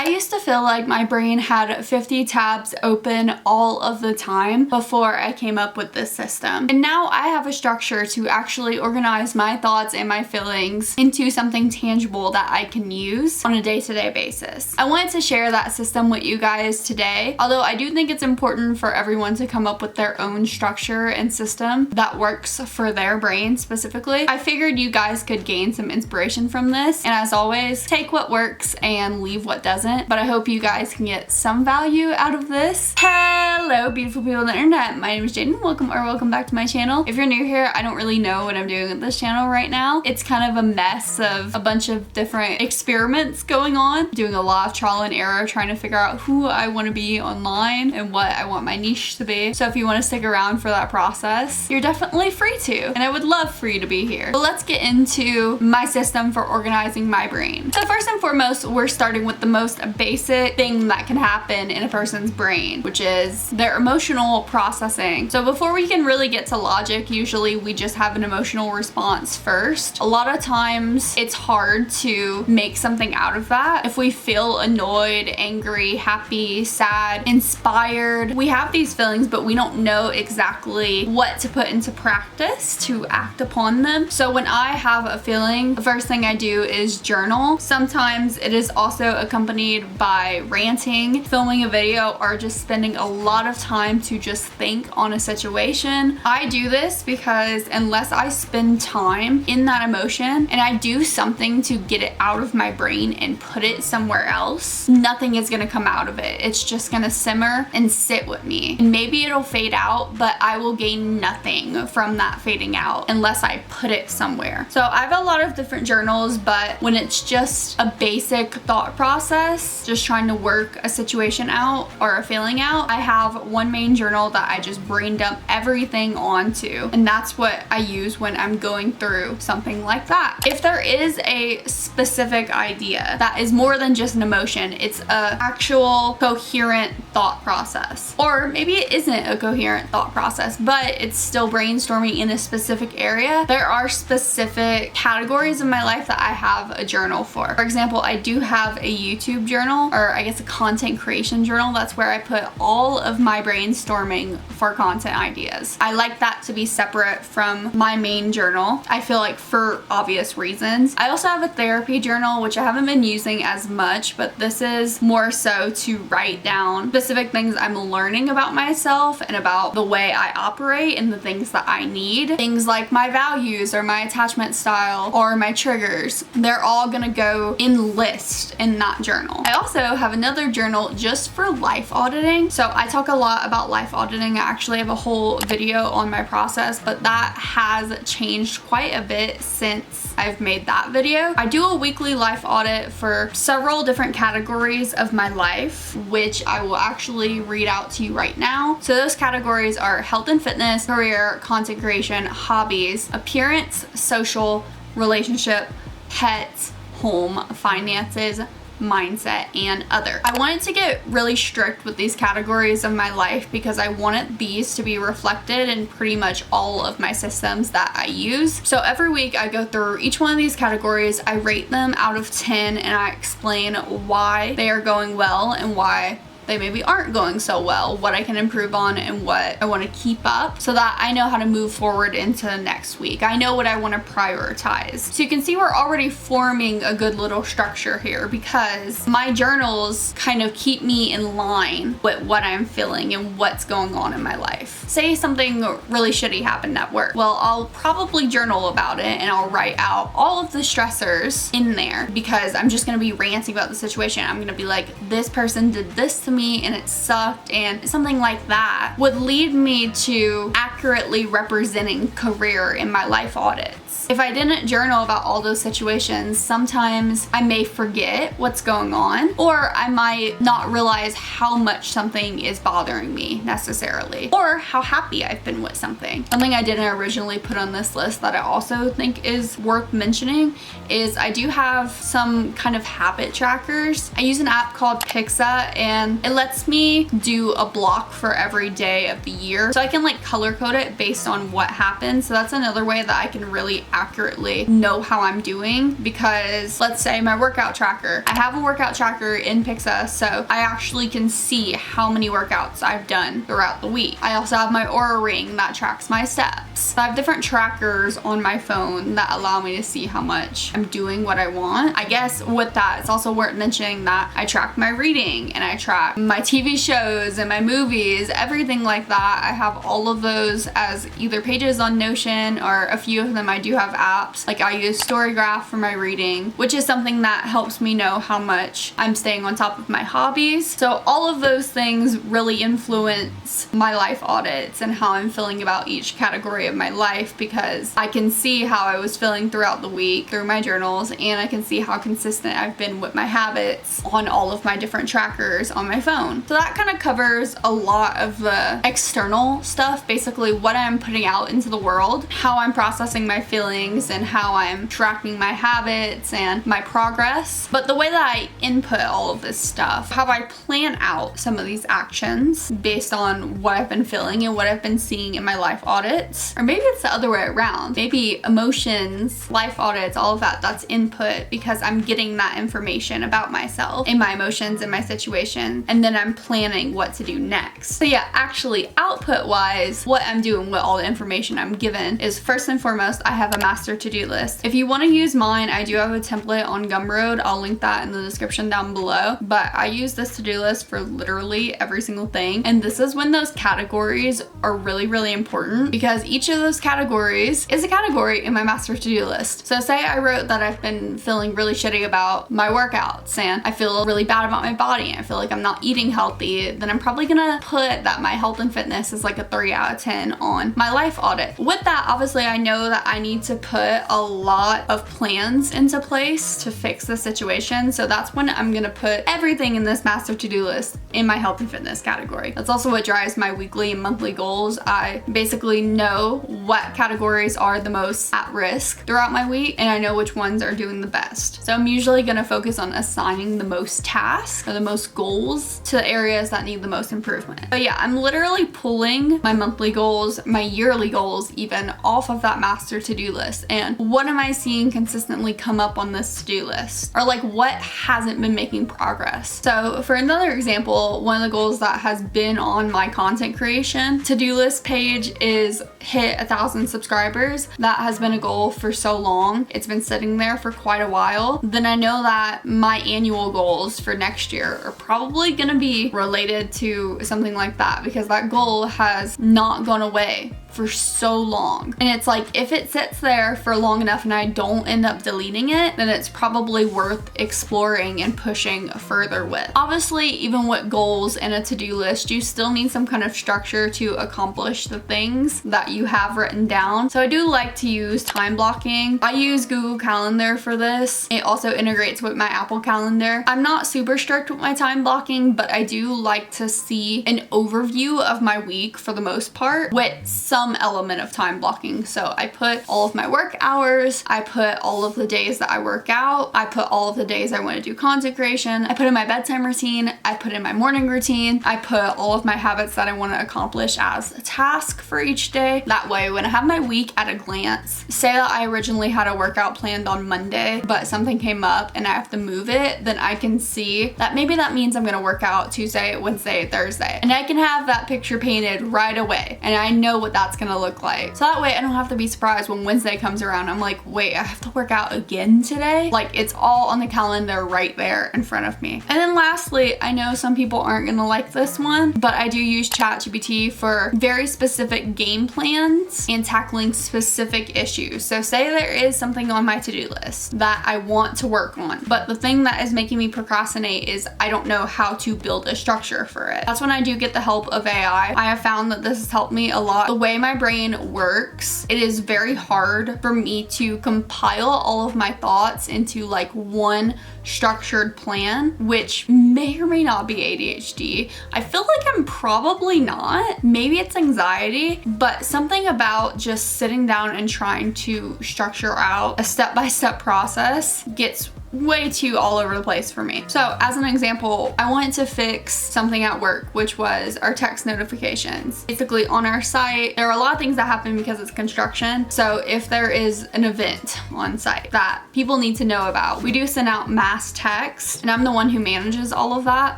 I used to feel like my brain had 50 tabs open all of the time before I came up with this system. And now I have a structure to actually organize my thoughts and my feelings into something tangible that I can use on a day-to-day basis. I wanted to share that system with you guys today, although I do think it's important for everyone to come up with their own structure and system that works for their brain specifically. I figured you guys could gain some inspiration from this, and as always, take what works and leave what doesn't, but I hope you guys can get some value out of this. Hello beautiful people on the internet, my name is Jaden. Welcome back to my channel. If you're new here, I don't really know what I'm doing with this channel right now. It's kind of a mess of a bunch of different experiments going on, doing a lot of trial and error, trying to figure out who I want to be online and what I want my niche to be. So if you want to stick around for that process, you're definitely free to, and I would love for you to be here. But let's get into my system for organizing my brain. So first and foremost, we're starting with the most basic thing that can happen in a person's brain, which is their emotional processing. So before we can really get to logic, usually we just have an emotional response first. A lot of times it's hard to make something out of that. If we feel annoyed, angry, happy, sad, inspired, we have these feelings, but we don't know exactly what to put into practice to act upon them. So when I have a feeling, the first thing I do is journal. Sometimes it is also accompanied by ranting, filming a video, or just spending a lot of time to just think on a situation. I do this because unless I spend time in that emotion and I do something to get it out of my brain and put it somewhere else, nothing is gonna come out of it. It's just gonna simmer and sit with me. And maybe it'll fade out, but I will gain nothing from that fading out unless I put it somewhere. So I have a lot of different journals, but when it's just a basic thought process, just trying to work a situation out or a feeling out, I have one main journal that I just brain dump everything onto, and that's what I use when I'm going through something like that. If there is a specific idea that is more than just an emotion, it's a actual coherent thought process, or maybe it isn't a coherent thought process, but it's still brainstorming in a specific area, there are specific categories in my life that I have a journal for. For example, I do have a YouTube journal, or I guess a content creation journal. That's where I put all of my brainstorming for content ideas. I like that to be separate from my main journal, I feel like, for obvious reasons. I also have a therapy journal, which I haven't been using as much, but this is more so to write down specific things I'm learning about myself and about the way I operate and the things that I need. Things like my values or my attachment style or my triggers. They're all gonna go in list in that journal. I also have another journal just for life auditing. So I talk a lot about life auditing. I actually have a whole video on my process, but that has changed quite a bit since I've made that video. I do a weekly life audit for several different categories of my life, which I will actually read out to you right now. So those categories are health and fitness, career, content creation, hobbies, appearance, social, relationship, pets, home, finances, mindset, and other. I wanted to get really strict with these categories of my life because I wanted these to be reflected in pretty much all of my systems that I use. So every week I go through each one of these categories, I rate them out of 10, and I explain why they are going well and why they maybe aren't going so well, what I can improve on and what I want to keep up, so that I know how to move forward into next week. I know what I want to prioritize. So you can see we're already forming a good little structure here because my journals kind of keep me in line with what I'm feeling and what's going on in my life. Say something really shitty happened at work. Well, I'll probably journal about it and I'll write out all of the stressors in there because I'm just going to be ranting about the situation. I'm going to be like, this person did this to me and it sucked, and something like that would lead me to accurately representing career in my life audits. If I didn't journal about all those situations, sometimes I may forget what's going on, or I might not realize how much something is bothering me necessarily, or how happy I've been with something. Something I didn't originally put on this list that I also think is worth mentioning is I do have some kind of habit trackers. I use an app called Pixar, and It lets me do a block for every day of the year. So I can like color code it based on what happened. So that's another way that I can really accurately know how I'm doing, because let's say my workout tracker. I have a workout tracker in Pixel, so I actually can see how many workouts I've done throughout the week. I also have my Aura Ring that tracks my steps. So I have different trackers on my phone that allow me to see how much I'm doing what I want. I guess with that, it's also worth mentioning that I track my reading and I track my TV shows and my movies, everything like that. I have all of those as either pages on Notion, or a few of them I do have apps. Like I use Storygraph for my reading, which is something that helps me know how much I'm staying on top of my hobbies. So all of those things really influence my life audits and how I'm feeling about each category of my life, because I can see how I was feeling throughout the week through my journals, and I can see how consistent I've been with my habits on all of my different trackers on my phone. So that kind of covers a lot of the external stuff, basically what I'm putting out into the world, how I'm processing my feelings, and how I'm tracking my habits and my progress. But the way that I input all of this stuff, how I plan out some of these actions based on what I've been feeling and what I've been seeing in my life audits, or maybe it's the other way around. Maybe emotions, life audits, all of that, that's input because I'm getting that information about myself and my emotions and my situation, and then I'm planning what to do next. So yeah, actually output wise, what I'm doing with all the information I'm given is, first and foremost, I have a master to-do list. If you want to use mine, I do have a template on Gumroad. I'll link that in the description down below, but I use this to-do list for literally every single thing. And this is when those categories are really, really important, because each of those categories is a category in my master to-do list. So say I wrote that I've been feeling really shitty about my workouts and I feel really bad about my body and I feel like I'm not eating healthy, then I'm probably gonna put that my health and fitness is like a 3 out of 10 on my life audit. With that, obviously I know that I need to put a lot of plans into place to fix the situation. So that's when I'm gonna put everything in this master to-do list in my health and fitness category. That's also what drives my weekly and monthly goals. I basically know what categories are the most at risk throughout my week, and I know which ones are doing the best. So I'm usually gonna focus on assigning the most tasks or the most goals to the areas that need the most improvement. But yeah, I'm literally pulling my monthly goals, my yearly goals even, off of that master to-do list. And what am I seeing consistently come up on this to-do list? Or like what hasn't been making progress? So for another example, one of the goals that has been on my content creation to-do list page is hit 1,000 subscribers. That has been a goal for so long. It's been sitting there for quite a while. Then I know that my annual goals for next year are probably gonna be related to something like that, because that goal has not gone away for so long. And it's like, if it sits there for long enough and I don't end up deleting it, then it's probably worth exploring and pushing further with. Obviously, even with goals and a to-do list, you still need some kind of structure to accomplish the things that you have written down. So I do like to use time blocking. I use Google Calendar for this. It also integrates with my Apple Calendar. I'm not super strict with my time blocking, but I do like to see an overview of my week for the most part with some element of time blocking. So I put all of my work hours, I put all of the days that I work out, I put all of the days I want to do content creation, I put in my bedtime routine, I put in my morning routine, I put all of my habits that I want to accomplish as a task for each day. That way, when I have my week at a glance, say that I originally had a workout planned on Monday, but something came up and I have to move it, then I can see that maybe that means I'm going to work out Tuesday, Wednesday, Thursday. And I can have that picture painted right away. And I know what that's gonna look like. So that way I don't have to be surprised when Wednesday comes around. I'm like, wait, I have to work out again today? Like, it's all on the calendar right there in front of me. And then lastly, I know some people aren't gonna like this one, but I do use ChatGPT for very specific game plans and tackling specific issues. So say there is something on my to-do list that I want to work on, but the thing that is making me procrastinate is I don't know how to build a structure for it. That's when I do get the help of AI. I have found that this has helped me a lot. The way my brain works, it is very hard for me to compile all of my thoughts into like one structured plan, which may or may not be ADHD. I feel like I'm probably not. Maybe it's anxiety, but something about just sitting down and trying to structure out a step-by-step process gets way too all over the place for me. So as an example, I wanted to fix something at work, which was our text notifications. Basically on our site, there are a lot of things that happen because it's construction. So if there is an event on site that people need to know about, we do send out mass text, and I'm the one who manages all of that,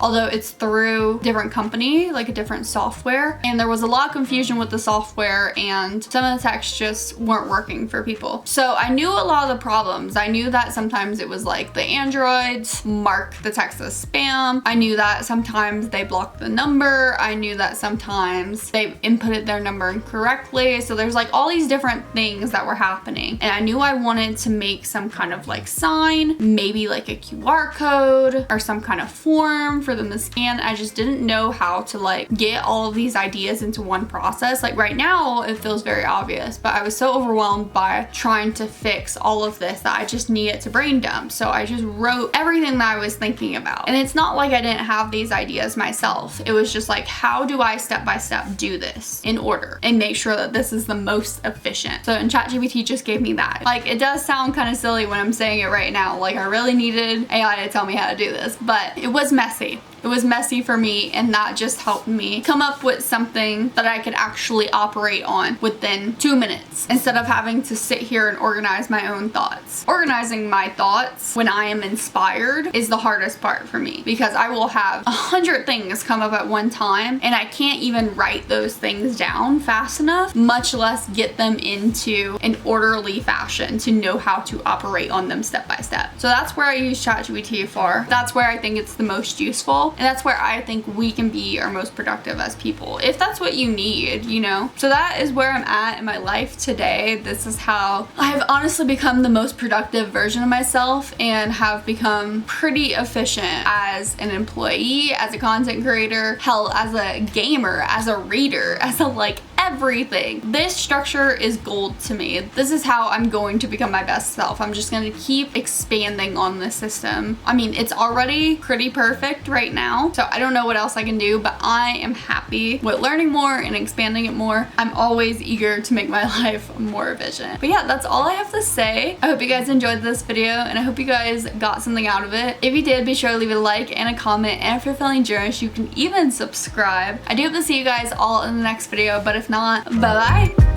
although it's through a different company, like a different software. And there was a lot of confusion with the software, and some of the texts just weren't working for people. So I knew a lot of the problems. I knew that sometimes it was like the Androids mark the text as spam. I knew that sometimes they blocked the number. I knew that sometimes they inputted their number incorrectly. So there's like all these different things that were happening. And I knew I wanted to make some kind of like sign, maybe like a QR code or some kind of form for them to scan. I just didn't know how to like get all of these ideas into one process. Like right now it feels very obvious, but I was so overwhelmed by trying to fix all of this that I just needed to brain dump. So I just wrote everything that I was thinking about. And it's not like I didn't have these ideas myself. It was just like, how do I step by step do this in order and make sure that this is the most efficient? So and ChatGPT just gave me that. Like it does sound kind of silly when I'm saying it right now. Like I really needed AI to tell me how to do this, but it was messy. It was messy for me, and that just helped me come up with something that I could actually operate on within 2 minutes instead of having to sit here and organize my own thoughts. Organizing my thoughts when I am inspired is the hardest part for me, because I will have 100 things come up at one time and I can't even write those things down fast enough, much less get them into an orderly fashion to know how to operate on them step by step. So that's where I use ChatGPT for. That's where I think it's the most useful. And that's where I think we can be our most productive as people, if that's what you need, you know? So that is where I'm at in my life today. This is how I've honestly become the most productive version of myself and have become pretty efficient as an employee, as a content creator, hell, as a gamer, as a reader, as a like everything. This structure is gold to me. This is how I'm going to become my best self. I'm just going to keep expanding on this system. I mean, it's already pretty perfect right now, so I don't know what else I can do, but I am happy with learning more and expanding it more. I'm always eager to make my life more efficient. But yeah, that's all I have to say. I hope you guys enjoyed this video, and I hope you guys got something out of it. If you did, be sure to leave a like and a comment, and if you're feeling generous, you can even subscribe. I do hope to see you guys all in the next video, but if not, bye bye.